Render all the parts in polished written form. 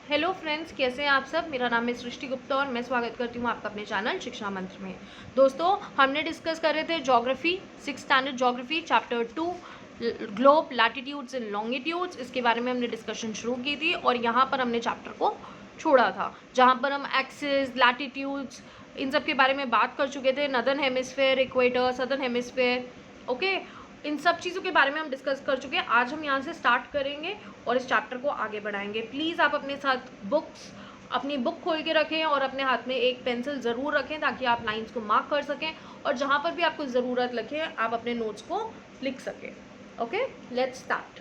Hello friends, कैसे हैं आप सब। मेरा नाम है सृष्टि गुप्ता और मैं स्वागत करती हूँ आपका अपने चैनल शिक्षा मंत्र में। दोस्तों, हमने डिस्कस कर रहे थे geography, 6th standard geography chapter 2 globe latitudes and longitudes. इसके बारे में हमने डिस्कशन शुरू की थी और यहाँ पर हमने चैप्टर को छोड़ा था, जहाँ पर हम एक्सिस, लैटिट्यूड्स, इन सब के बारे में बात कर चुके थे। Northern hemisphere, equator, southern hemisphere, okay, इन सब चीज़ों के बारे में हम डिस्कस कर चुके हैं। आज हम यहाँ से स्टार्ट करेंगे और इस चैप्टर को आगे बढ़ाएंगे। प्लीज़ आप अपने साथ अपनी बुक खोल के रखें और अपने हाथ में एक पेंसिल ज़रूर रखें ताकि आप लाइंस को मार्क कर सकें और जहाँ पर भी आपको ज़रूरत लगे आप अपने नोट्स को लिख सकें। Okay, let's start.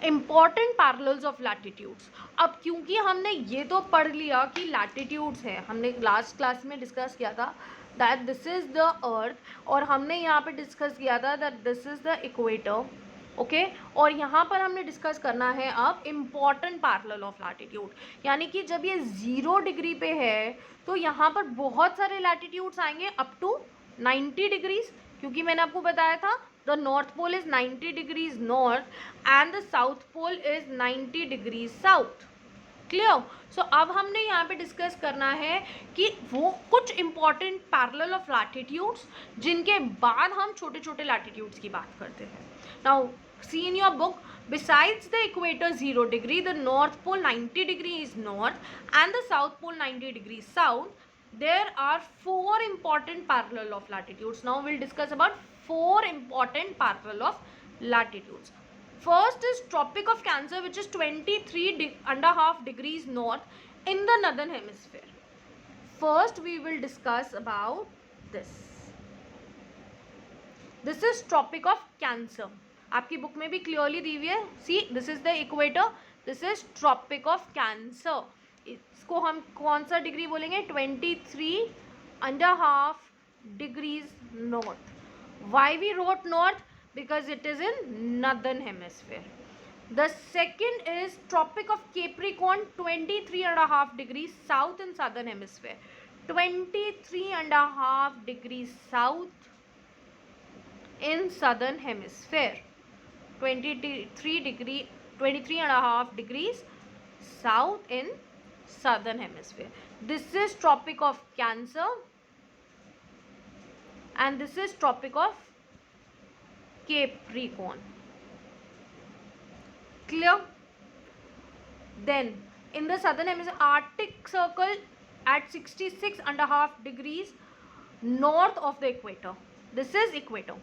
Important parallels of latitudes. अब क्योंकि हमने ये तो पढ़ लिया कि लैटिट्यूड्स हैं, हमने लास्ट क्लास में डिस्कस किया था that this is the earth, और हमने यहाँ पे डिस्कस किया था that this is the equator, okay. और यहाँ पर हमने डिस्कस करना है अब इम्पॉर्टेंट पैरेलल ऑफ लैटिट्यूड, यानी कि जब ये 0 डिग्री पे है तो यहाँ पर बहुत सारे लैटिट्यूड्स आएंगे अप टू 90 डिग्रीज, क्योंकि मैंने आपको बताया था the north pole is 90 degrees north and the south pole is 90 degrees south. Clear. So अब हमने यहाँ पे डिस्कस करना है कि वो कुछ इंपॉर्टेंट पैरेलल ऑफ लैटिट्यूड्स जिनके बाद हम छोटे छोटे लैटिट्यूड्स की बात करते हैं। Now see in your book, besides the equator 0 degree, the north pole 90 degrees north and the south pole 90 degrees south, there are 4 important parallel of latitudes. Now we'll discuss about 4 important parallel of latitudes. First is Tropic of Cancer, which is 23.5 degrees north in the northern hemisphere. First we will discuss about this. This is Tropic of Cancer. आपकी book में भी clearly दी हुई है. See, this is the equator, this is Tropic of Cancer. इसको हम कौन सा डिग्री बोलेंगे? 23.5 degrees north. Why we wrote north? Because it is in northern hemisphere. The second is Tropic of Capricorn, 23.5 degrees south in southern hemisphere. 23.5 degrees south in southern hemisphere. 23.5 degrees south in southern hemisphere. This is Tropic of Cancer and this is Tropic of Capricorn. Clear? Then in the southern hemisphere, Arctic Circle at 66.5 degrees north of the equator. This is equator.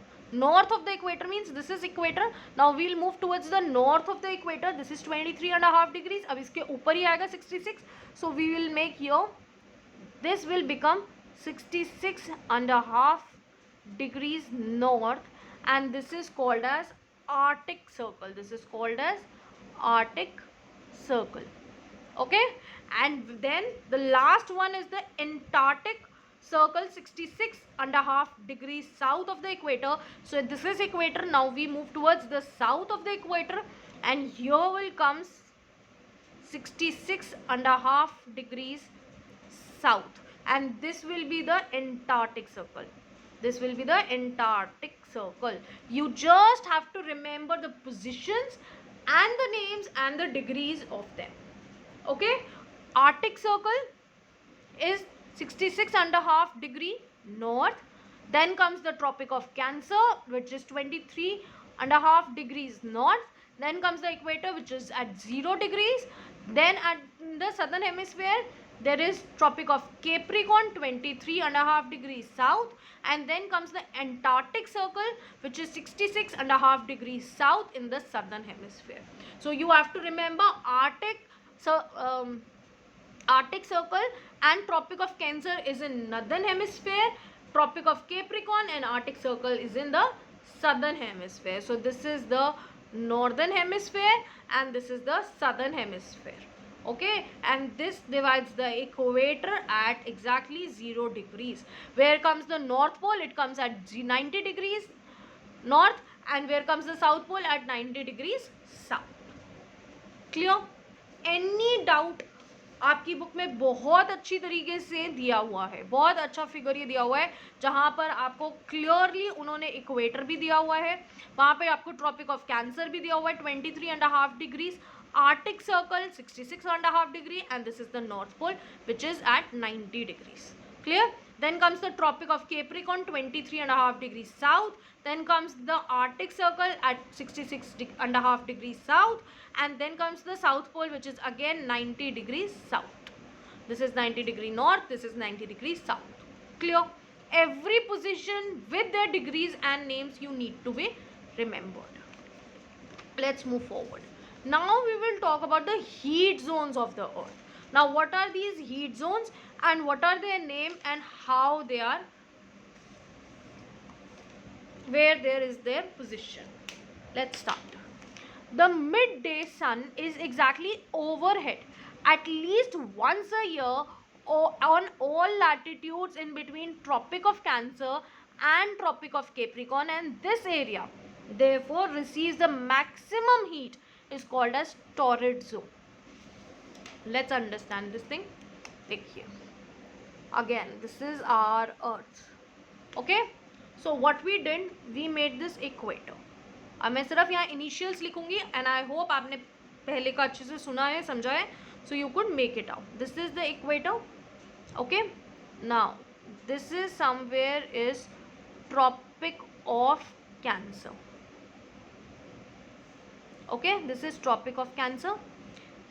North of the equator means this is equator. Now we'll move towards the north of the equator. This is 23.5 degrees. अब इसके ऊपर ही आएगा 66. So we will make here, this will become 66.5 degrees north and this is called as Arctic Circle. This is called as Arctic Circle. Okay, and then the last one is the Antarctic Circle, 66.5 degrees south of the equator. So this is equator. Now we move towards the south of the equator and here will comes 66.5 degrees south and this will be the Antarctic Circle. This will be the Antarctic Circle. You just have to remember the positions and the names and the degrees of them. Okay, Arctic Circle is 66.5 degree north. Then comes the Tropic of Cancer, which is 23.5 degrees north. Then comes the equator, which is at 0 degrees. Then at the southern hemisphere there is Tropic of Capricorn, 23.5 degrees south, and then comes the Antarctic Circle, which is 66.5 degrees south in the southern hemisphere. So you have to remember Arctic Circle and Tropic of Cancer is in northern hemisphere, Tropic of Capricorn and Arctic Circle is in the southern hemisphere. So this is the northern hemisphere and this is the southern hemisphere. Okay, and this divides the equator at exactly 0 degrees. Where comes the North Pole? It comes at 90 degrees north, and where comes the South Pole? At 90 degrees south. Clear? Any doubt? आपकी book में बहुत अच्छी तरीके से दिया हुआ है, बहुत अच्छा फिगर ये दिया हुआ है, जहाँ पर आपको क्लियरली उन्होंने इक्वेटर भी दिया हुआ है, वहाँ पे आपको ट्रॉपिक ऑफ कैंसर भी दिया हुआ है 23.5 degrees, Arctic Circle 66.5 degree, and this is the North Pole, which is at 90 degrees. Clear? Then comes the Tropic of Capricorn 23.5 degrees south. Then comes the Arctic Circle at 66.5 degrees south, and then comes the South Pole, which is again 90 degrees south. This is 90 degree north, this is 90 degrees south. Clear? Every position with their degrees and names you need to be remembered. Let's move forward. Now we will talk about the heat zones of the earth. Now what are these heat zones and what are their name and how they are, where there is their position. Let's start. The midday sun is exactly overhead at least once a year on all latitudes in between Tropic of Cancer and Tropic of Capricorn, and this area therefore receives the maximum heat is called as torrid zone. Let's understand this thing. Take here. Again, this is our earth. Okay, so what we did, we made this equator. अब मैं सिर्फ यहाँ initials लिखूंगी and I hope आपने पहले का अच्छे से सुना है, समझा है, so you could make it out. This is the equator. Okay, now this is somewhere is Tropic of Cancer. Okay, this is Tropic of Cancer.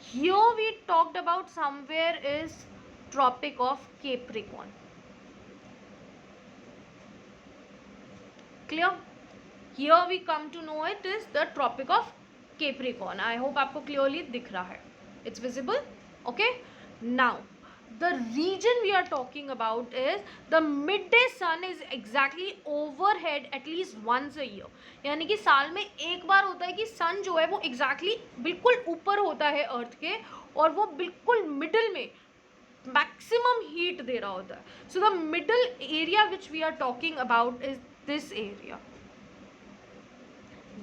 Here we talked about somewhere is Tropic of Capricorn. Clear? Here we come to know it is the Tropic of Capricorn. I hope आपको clearly दिख रहा है. It's visible? Okay. Now, the region we are talking about is the midday sun is exactly overhead at least once a year. यानी कि साल में एक बार होता है कि सन जो है वो exactly बिल्कुल ऊपर होता है अर्थ के और वो बिल्कुल मिडल में मैक्सिमम हीट दे रहा होता है. So the middle area which we are talking about is this area,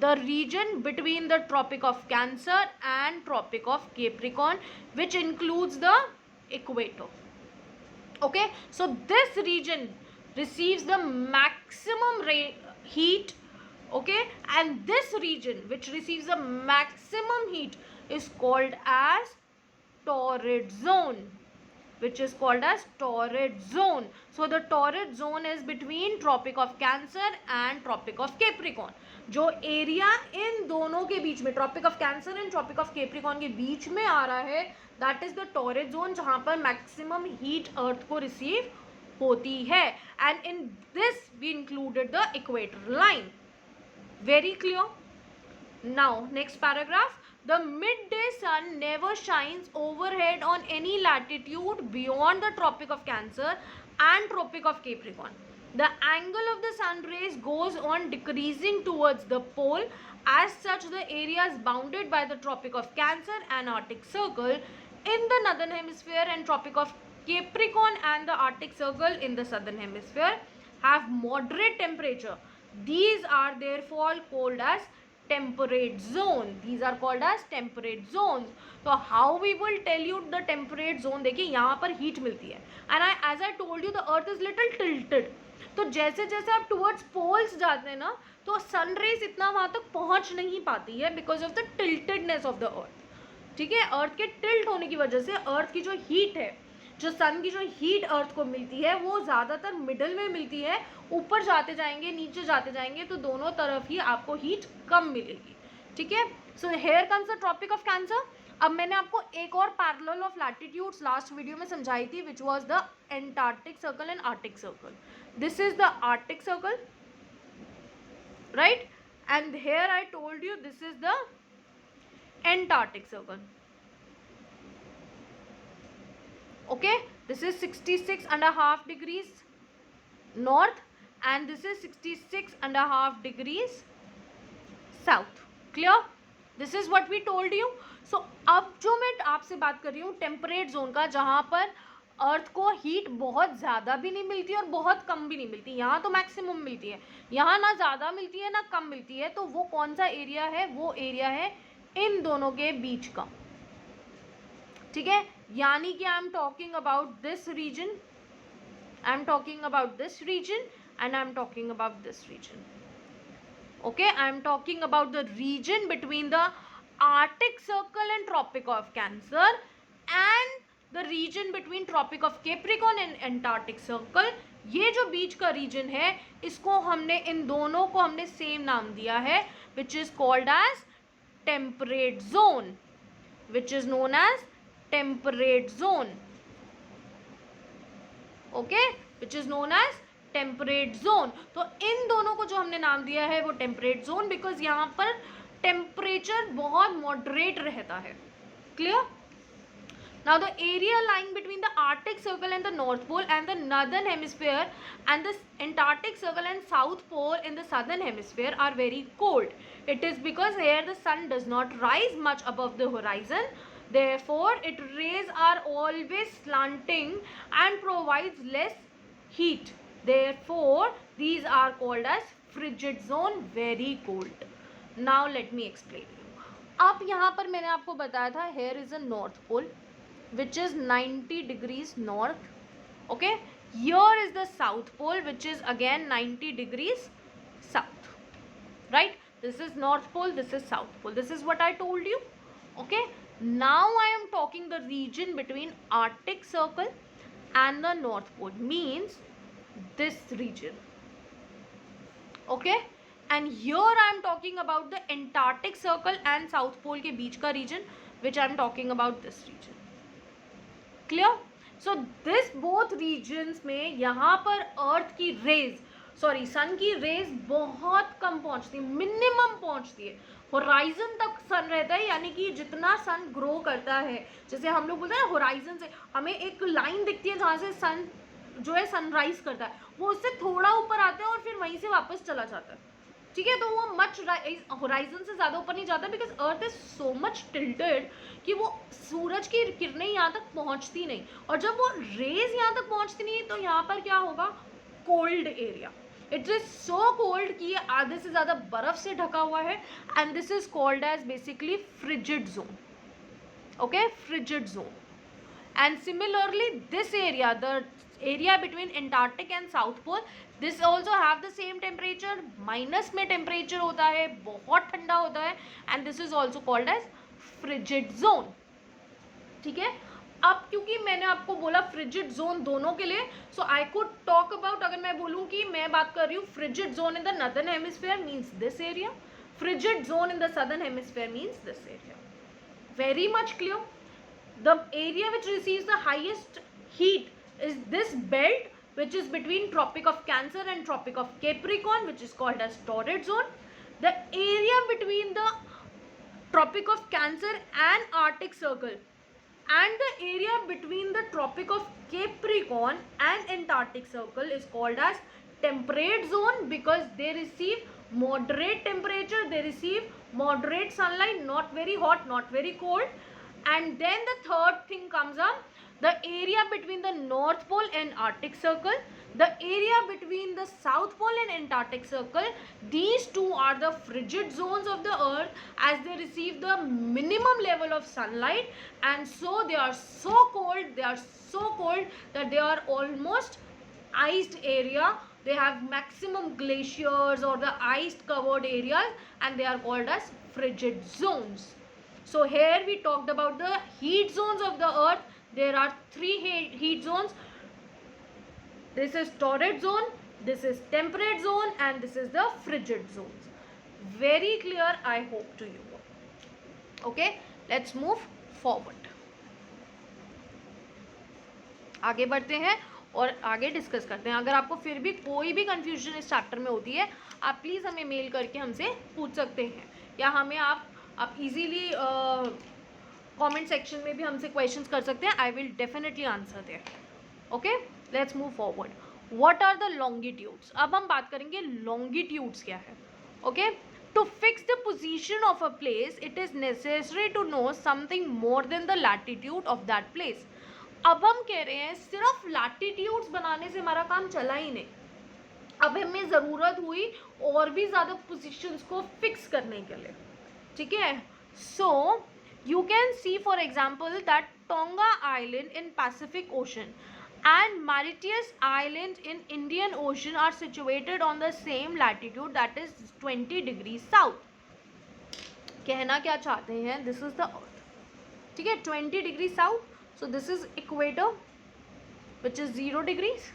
the region between the Tropic of Cancer and Tropic of Capricorn, which includes the equator. Okay, so this region receives the maximum heat. Okay, and this region which receives the maximum heat is called as torrid zone, which is called as torrid zone. So the torrid zone is between Tropic of Cancer and Tropic of Capricorn. जो area इन दोनों के बीच में, Tropic of Cancer and Tropic of Capricorn के बीच में आ रहा है, that is the torrid zone, जहां पर मैक्सिमम हीट अर्थ को रिसीव होती है. And in this we included the equator line. Very clear. Now next paragraph. The midday sun never shines overhead on any latitude beyond the Tropic of Cancer and Tropic of Capricorn. The angle of the sun rays goes on decreasing towards the pole. As such, the area is bounded by the Tropic of Cancer and Arctic Circle in the northern hemisphere and Tropic of Capricorn and the Arctic Circle in the southern hemisphere have moderate temperature. These are therefore called as temperate zone. These are called as temperate zones. So how we will tell you the temperate zone? देखिए यहाँ पर heat मिलती है and as I told you the earth is little tilted. तो जैसे जैसे आप towards poles जाते हैं ना, तो सन रेज इतना वहां तक पहुंच नहीं पाती है because of the tiltedness of the earth. ठीक है, अर्थ के टिल्ट होने की वजह से अर्थ की जो हीट है, जो सन की जो हीट अर्थ को मिलती है, वो ज़्यादातर मिडल में मिलती है. ऊपर जाते जाएंगे, नीचे जाते जाएंगे, तो दोनों तरफ ही आपको हीट कम मिलेगी. ठीक है, so here comes the Tropic of Cancer. अब मैंने आपको एक और parallel of latitudes last video में समझाई थी, which was the Antarctic circle and Arctic circle. This is the Arctic Circle, right? And here I told you this is the Antarctic Circle. Okay, this is 66.5 degrees north and this is 66.5 degrees south. Clear? This is what we told you. So अब जो मैं आपसे बात कर रही हूँ temperate zone का, जहाँ पर अर्थ को हीट बहुत ज़्यादा भी नहीं मिलती और बहुत कम भी नहीं मिलती. यहाँ तो मैक्सिमम मिलती है, यहाँ ना ज़्यादा मिलती है ना कम मिलती है. तो वो कौन सा एरिया है? वो एरिया है इन दोनों के बीच का. ठीक है, यानी कि I am talking about this region, I am talking about this region and I am talking about this region. Okay, I am talking about the region between the Arctic Circle and Tropic of Cancer and the region between Tropic of Capricorn and Antarctic Circle, ये जो बीच का reason है इसको हमने, इन दोनों को हमने same नाम दिया है, which is called as temperate zone, which is known as temperate zone. Okay, which is known as temperate zone. तो इन दोनों को जो हमने नाम दिया है वो टेम्परेट जोन, बिकॉज यहाँ पर टेम्परेचर बहुत मॉडरेट रहता है. Clear? Now the area lying between the Arctic Circle and the North Pole and the Northern Hemisphere and the Antarctic Circle and South Pole in the Southern Hemisphere are very cold. It is because here the sun does not rise much above the horizon. Therefore, its rays are always slanting and provides less heat. Therefore, these are called as frigid zone, very cold. Now let me explain you. अब यहाँ पर मैंने आपको बताया था here is a North Pole which is 90 degrees north. Okay, here is the South Pole which is again 90 degrees south. Right? This is North Pole, this is South Pole. This is what I told you. Okay, now I am talking the region between Arctic Circle and the North Pole, means this region. Okay, and here I am talking about the Antarctic Circle and South Pole के बीच का region, which I am talking about this region. Clear? So this both regions में यहाँ पर अर्थ की raise, sorry सन की raise बहुत कम पहुँचती है, मिनिमम पहुँचती है. होराइजन तक सन रहता है, यानी कि जितना सन ग्रो करता है, जैसे हम लोग बोलते हैं ना होराइजन से हमें एक लाइन दिखती है जहाँ से सन जो है सनराइज करता है, वो उससे थोड़ा ऊपर आता है और फिर वहीं से वापस चला जाता है. ठीक है, तो वो मच होराइजन से ज़्यादा ऊपर नहीं जाता, because earth is so much tilted कि वो सूरज की किरणें यहाँ तक पहुँचती नहीं, और जब वो रेज यहाँ तक पहुँचती नहीं तो यहाँ पर क्या होगा, cold area. It is so cold कि ये आधे से ज़्यादा बर्फ से ढका हुआ है, and this is called as basically frigid zone. Okay, frigid zone. And similarly this area, the area between Antarctic and South Pole, this also have the same temperature. Minus में टेम्परेचर होता है, बहुत ठंडा होता है, and this is also called as frigid zone. ठीक है, अब क्योंकि मैंने आपको बोला फ्रिजिड जोन दोनों के लिए, सो आई कुड टॉक अबाउट, अगर मैं बोलूँ कि मैं बात कर रही हूँ frigid zone in the northern hemisphere means this area, frigid zone in the southern hemisphere means this area. Very much clear? The area which receives the highest heat is this belt, which is between Tropic of Cancer and Tropic of Capricorn, which is called as torrid zone. The area between the Tropic of Cancer and Arctic Circle and the area between the Tropic of Capricorn and Antarctic Circle is called as temperate zone, because they receive moderate temperature, they receive moderate sunlight, not very hot, not very cold. And then the third thing comes up, the area between the North Pole and Arctic Circle, the area between the South Pole and Antarctic Circle. These two are the frigid zones of the earth, as they receive the minimum level of sunlight, and so they are so cold, they are so cold that they are almost iced area. They have maximum glaciers or the ice covered areas, and they are called as frigid zones. So here we talked about the heat zones of the earth. There are three heat zones. This is torrid zone, this is temperate zone, and this is the frigid zones. Very clear, I hope, to you. Okay, let's move forward. आगे बढ़ते हैं और आगे discuss करते हैं. अगर आपको फिर भी कोई भी कंफ्यूजन इस चैप्टर में होती है, आप प्लीज़ हमें मेल करके हमसे पूछ सकते हैं, या हमें आप इजीली कमेंट सेक्शन में भी हमसे क्वेश्चंस कर सकते हैं. I will definitely answer there. Okay, let's move forward. What are the longitudes? अब हम बात करेंगे लॉन्गिट्यूड्स क्या है. Okay, to fix the position of a place it is necessary to know something more than the latitude of that place. अब हम कह रहे हैं सिर्फ लैटिट्यूड्स बनाने से हमारा काम चला ही नहीं, अब हमें ज़रूरत हुई और भी ज़्यादा पोजीशंस को फिक्स करने के लिए. ठीक है, so you can see for example that tonga island in Pacific ocean and Mauritius Island in Indian Ocean are situated on the same latitude, that is 20 degrees south. कहना क्या चाहते हैं, दिस इज द अर्थ, ठीक है, 20 degree south, so this is equator which is 0 degrees.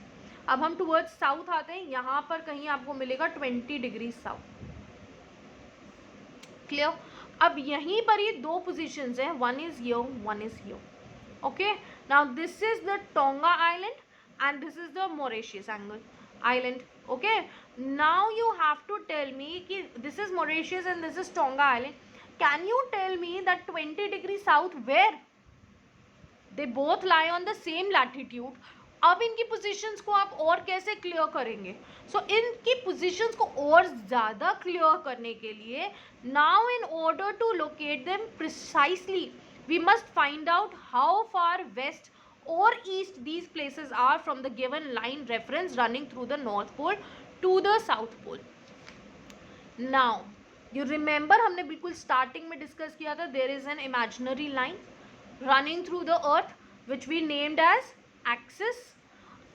अब हम towards south आते हैं, यहाँ पर कहीं आपको मिलेगा 20 डिग्री साउथ, क्लियर। अब यहीं पर ये दो पोजीशंस हैं, one is here, one is here, okay. Now this is the tonga island and this is the Mauritius island, okay। Now you have to tell me कि this is Mauritius and this is Tonga island, can you tell me that 20 degree south where they both lie on the same latitude। अब इनकी positions को आप और कैसे clear करेंगे, सो इनकी positions को और ज़्यादा क्लियर करने के लिए now in order to locate them precisely we must find out how far west or east these places are from the given line reference running through the north pole to the south pole। now you remember हमने बिल्कुल starting में discuss किया था, there is an imaginary line running through the earth which we named as axis।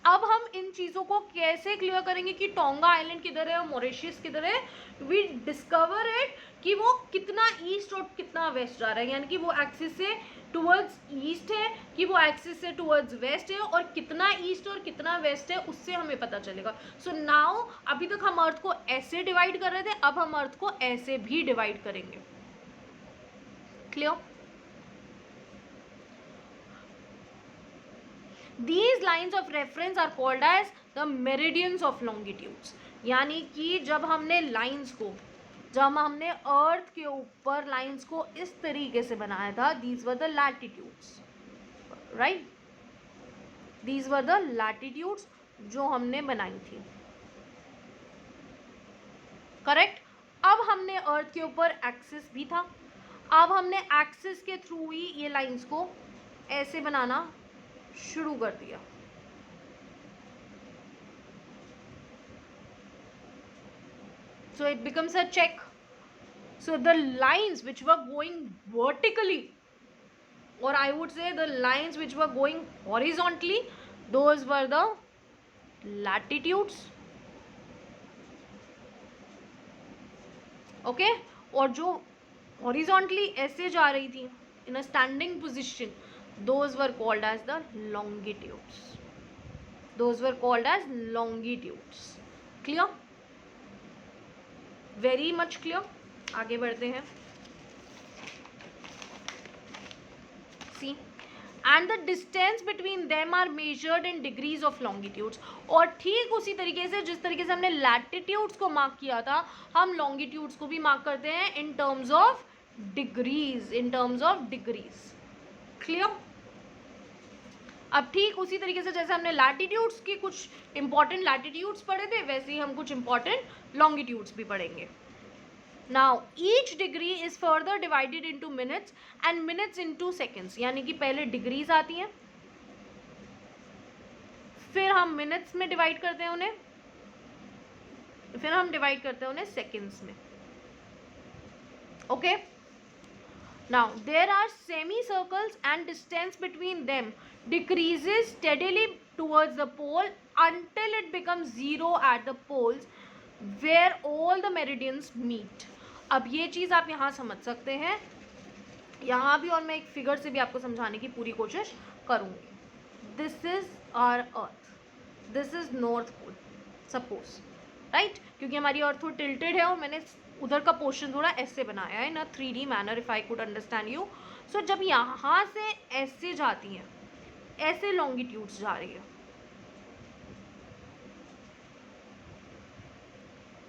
अब हम इन चीज़ों को कैसे क्लियर करेंगे कि टोंगा आइलैंड किधर है और मॉरिशस किधर है, वी डिस्कवर इट कि वो कितना ईस्ट और कितना वेस्ट जा रहा है, यानी कि वो एक्सिस से टुवर्ड्स ईस्ट है कि वो एक्सिस से टुवर्ड्स वेस्ट है, और कितना ईस्ट और कितना वेस्ट है उससे हमें पता चलेगा। सो नाउ अभी तक हम अर्थ को ऐसे डिवाइड कर रहे थे, अब हम अर्थ को ऐसे भी डिवाइड करेंगे, clear. These lines of reference are called as the meridians of longitudes। यानी कि जब हमने लाइंस को, जब हमने अर्थ के ऊपर लाइंस को इस तरीके से बनाया था, these were the latitudes, right? These were the latitudes जो हमने बनाई थी, करेक्ट। अब हमने अर्थ के ऊपर एक्सिस भी था, अब हमने एक्सिस के थ्रू ही ये लाइंस को ऐसे बनाना शुरू कर दिया, so it becomes a check। so the lines which were going vertically, or I would say the lines which were going horizontally, those were the latitudes, okay। और जो horizontally ऐसे जा रही थी in a standing position, those were called as the longitudes, those were called as longitudes, clear, very much clear। आगे बढ़ते हैं, see and the distance between them are measured in degrees of longitudes। और ठीक उसी तरीके से जिस तरीके से हमने latitudes को मार्क किया था, हम longitudes को भी मार्क करते हैं in terms of degrees, in terms of degrees, clear। अब ठीक उसी तरीके से जैसे हमने लैटिट्यूड्स की कुछ इंपॉर्टेंट लैटिट्यूड्स पढ़े थे, वैसे ही हम कुछ इंपॉर्टेंट लॉन्गिट्यूड्स भी पढ़ेंगे। Now each degree is further divided into minutes and minutes into seconds, यानी कि पहले डिग्रीज आती हैं, फिर हम मिनट्स में डिवाइड करते हैं उन्हें, फिर हम डिवाइड करते हैं उन्हें सेकंड्स में, okay. Now there are semicircles and distance between them decreases steadily towards the pole until it becomes 0 at the poles where all the meridians meet। अब ये चीज़ आप यहाँ समझ सकते हैं, यहाँ भी, और मैं एक फिगर से भी आपको समझाने की पूरी कोशिश करूँगी। This is our earth, this is north pole suppose, right, क्योंकि हमारी अर्थ तो टिल्टेड है और मैंने उधर का पोर्शन थोड़ा ऐसे बनाया है ना 3D manner, if I could understand you. So जब यहाँ से ऐसे जाती हैं, ऐसे लॉन्गिट्यूड्स जा रही है,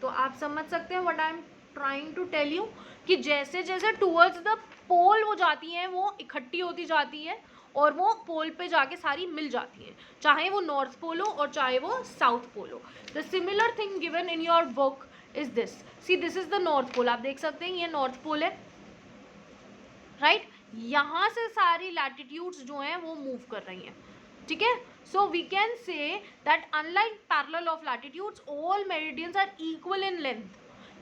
तो आप समझ सकते हैं what I am trying to tell you, कि जैसे जैसे टूवर्ड्स द पोल वो जाती हैं, वो इकट्ठी होती जाती है और वो पोल पे जाके सारी मिल जाती हैं, चाहे वो नॉर्थ पोल हो और चाहे वो साउथ पोल हो। The similar thing given in your book is this, see this is the north pole, आप देख सकते हैं ये नॉर्थ पोल है, राइट। यहाँ से सारी लैटिट्यूड्स जो हैं वो मूव कर रही हैं, ठीक है। So we can say that unlike parallel of latitudes all meridians are equal in length,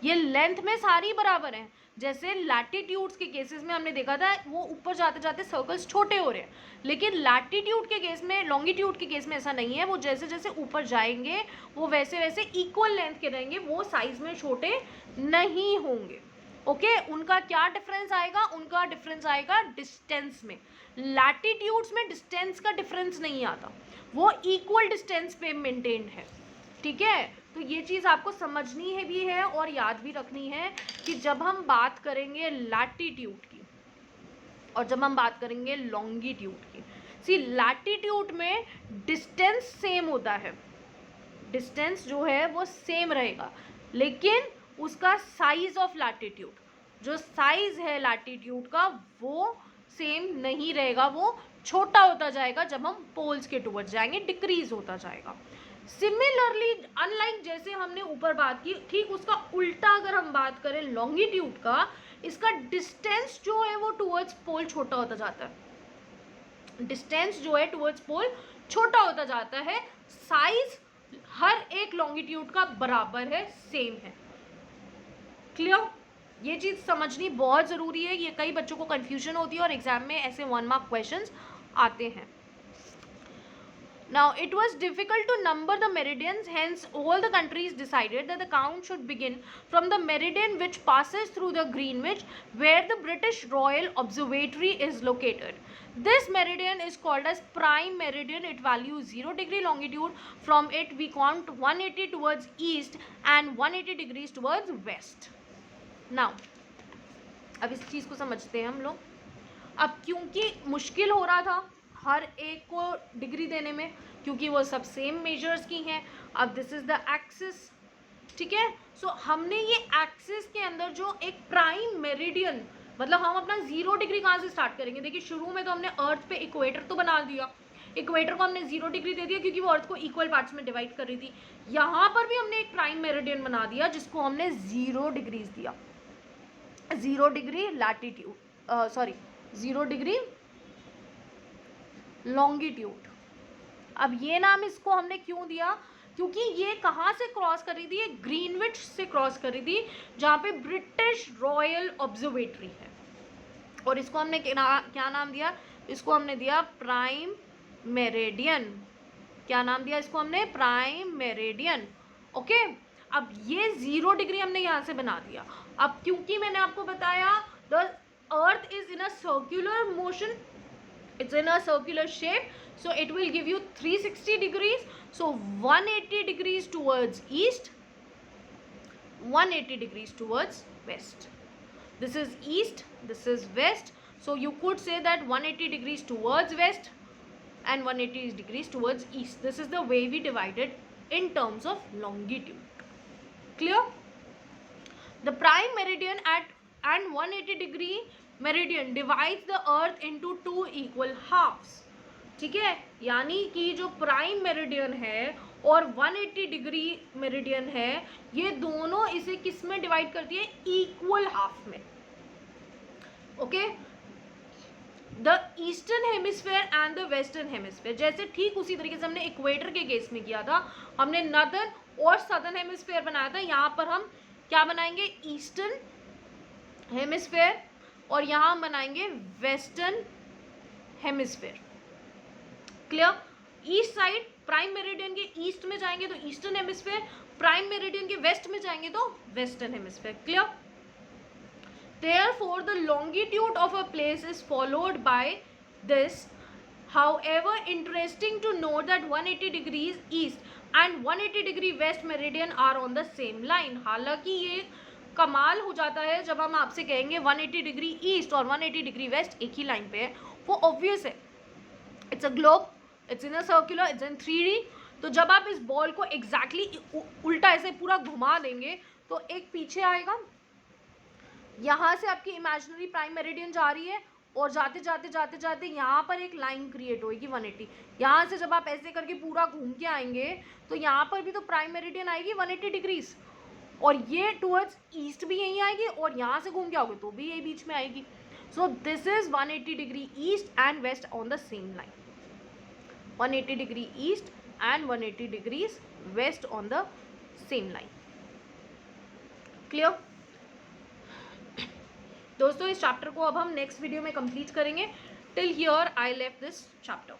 ये लेंथ में सारी बराबर हैं। जैसे लैटिट्यूड्स के केसेस में हमने देखा था वो ऊपर जाते जाते सर्कल्स छोटे हो रहे हैं, लेकिन लैटिट्यूड के केस में, लॉन्गिट्यूड के केस में ऐसा नहीं है, वो जैसे जैसे ऊपर जाएंगे वो वैसे वैसे इक्वल लेंथ के रहेंगे, वो साइज में छोटे नहीं होंगे, ओके उनका क्या डिफरेंस आएगा, उनका डिफरेंस आएगा डिस्टेंस में। लैटिट्यूड्स में डिस्टेंस का डिफरेंस नहीं आता, वो इक्वल डिस्टेंस पे मेंटेन्ड है, ठीक है। तो ये चीज़ आपको समझनी है भी है और याद भी रखनी है कि जब हम बात करेंगे लैटिट्यूड की और जब हम बात करेंगे लॉन्गिट्यूड की, सी लैटिट्यूड में डिस्टेंस सेम होता है, डिस्टेंस जो है वो सेम रहेगा, लेकिन उसका साइज ऑफ लैटिट्यूड, जो साइज है लैटिट्यूड का वो सेम नहीं रहेगा, वो छोटा होता जाएगा जब हम पोल्स के टुवर्ड्स जाएंगे, डिक्रीज होता जाएगा। सिमिलरली अनलाइक जैसे हमने ऊपर बात की, ठीक उसका उल्टा अगर हम बात करें लॉन्गिट्यूड का, इसका डिस्टेंस जो है वो टुवर्ड्स पोल छोटा होता जाता है, डिस्टेंस जो है टुवर्ड्स पोल छोटा होता जाता है, साइज हर एक लॉन्गिट्यूड का बराबर है, सेम है। क्लियर? ये चीज समझनी बहुत जरूरी है, ये कई बच्चों को कंफ्यूजन होती है और एग्जाम में ऐसे 1 मार्क क्वेश्चंस आते हैं। Now it was difficult to number the meridians, hence all the countries decided that the count should begin from the meridian which passes through the Greenwich, where the British Royal Observatory is located. This meridian is called as prime meridian. It values 0 degree longitude. From it we count 180 towards east and 180 degrees towards west. Now अब इस चीज़ को समझते हैं हम लोग। अब क्योंकि मुश्किल हो रहा था हर एक को डिग्री देने में, क्योंकि वो सब सेम मेजर्स की हैं। अब दिस इज द एक्सिस, ठीक है। सो हमने ये एक्सिस के अंदर जो एक प्राइम मेरिडियन, मतलब हम अपना 0 डिग्री कहाँ से स्टार्ट करेंगे, देखिए शुरू में तो हमने अर्थ पे इक्वेटर तो बना दिया, इक्वेटर को हमने 0 डिग्री दे दिया क्योंकि वो अर्थ को इक्वल पार्ट्स में डिवाइड कर रही थी। यहाँ पर भी हमने एक प्राइम मेरिडियन बना दिया जिसको हमने 0 डिग्रीज दिया, 0 degree latitude, sorry 0 degree longitude. अब ये नाम इसको हमने क्यों दिया, क्योंकि ये कहाँ से क्रॉस कर रही थी, ये ग्रीनविच से क्रॉस कर रही थी, जहाँ पे ब्रिटिश रॉयल ऑब्जर्वेटरी है, और इसको हमने क्या नाम दिया, इसको हमने दिया प्राइम मेरिडियन। क्या नाम दिया इसको हमने, प्राइम मेरिडियन। ओके, अब ये 0 डिग्री हमने यहाँ से बना दिया। अब क्योंकि मैंने आपको बताया the earth is in a circular motion, it's in a circular shape, so it will give you 360 degrees, so 180 degrees towards east, 180 degrees towards west. This is east, this is west, so you could say that 180 degrees towards west and 180 degrees towards east. This is the way we divided in terms of longitude. Clear? The prime meridian and 180 degree meridian divides the earth into 2 equal halves, ठीक है। यानी कि जो prime meridian है और 180 degree meridian है, ये दोनों इसे किस में डिवाइड करती है, इक्वल हाफ में। Okay, the eastern hemisphere and the western hemisphere, जैसे ठीक उसी तरीके से हमने इक्वेटर के केस में किया था, हमने नॉर्दर्न और सदर्न हेमिस्फेयर बनाया था, यहाँ पर हम क्या बनाएंगे, ईस्टर्न हेमिस्फेयर, और यहाँ हम बनाएंगे western hemisphere. Clear? East side prime meridian के ईस्ट में जाएंगे तो ईस्टर्न हेमिस्फेयर, प्राइम मेरिडियन के वेस्ट में जाएंगे तो western hemisphere. Clear? Therefore the longitude of a place is followed by this. However, interesting to note that 180 degrees east and 180 degree west meridian are on the same line. हालांकि ये कमाल हो जाता है जब हम आपसे कहेंगे 180 डिग्री ईस्ट और 180 डिग्री वेस्ट एक ही लाइन पे है, वो ऑब्वियस है, it's a globe, it's in a circular, it's in 3D। तो जब आप इस बॉल को एग्जैक्टली उल्टा ऐसे पूरा घुमा देंगे तो एक पीछे आएगा, यहाँ से आपकी इमेजिनरी प्राइम मेरिडियन जा रही है और जाते जाते जाते जाते यहाँ पर एक लाइन क्रिएट होगी 180। यहाँ से जब आप ऐसे करके पूरा घूम के आएंगे तो यहाँ पर भी तो प्राइम मेरिडियन आएगी 180 डिग्रीज, और ये टुवर्ड्स ईस्ट भी यहीं आएगी और यहाँ से घूम के आओगे तो भी यही बीच में आएगी। So this is 180 degree east and west on the same line, 180 degree east and 180 degrees west on the same line. Clear? दोस्तों इस चैप्टर को अब हम नेक्स्ट वीडियो में कंप्लीट करेंगे। Till here I left this chapter.